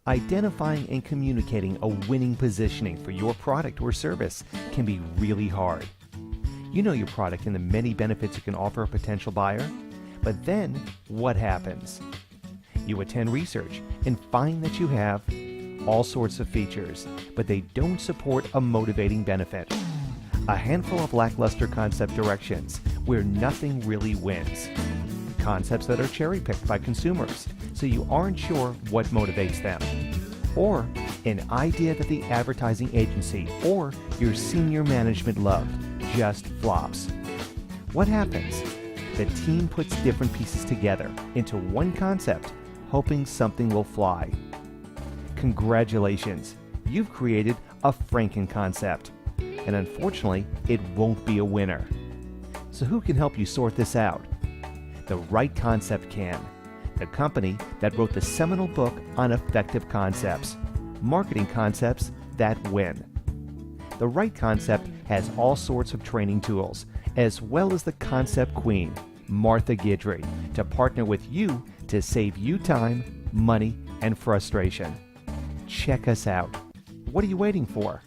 Identifying and communicating a winning positioning for your product or service can be really hard. You know your product and the many benefits it can offer a potential buyer, but then what happens? You attend research and find that you have all sorts of features, but they don't support a motivating benefit. A handful of lackluster concept directions where nothing really wins. Concepts that are cherry-picked by consumers, so you aren't sure what motivates them. Or an idea that the advertising agency or your senior management loved just flops. What happens? The team puts different pieces together into one concept, hoping something will fly. Congratulations, you've created a Franken concept, and unfortunately, it won't be a winner. So who can help you sort this out? The Right Concept can, the company that wrote the seminal book on effective concepts, marketing concepts that win. The Right Concept has all sorts of training tools, as well as the concept queen, Martha Guidry, to partner with you to save you time, money, and frustration. Check us out. What are you waiting for?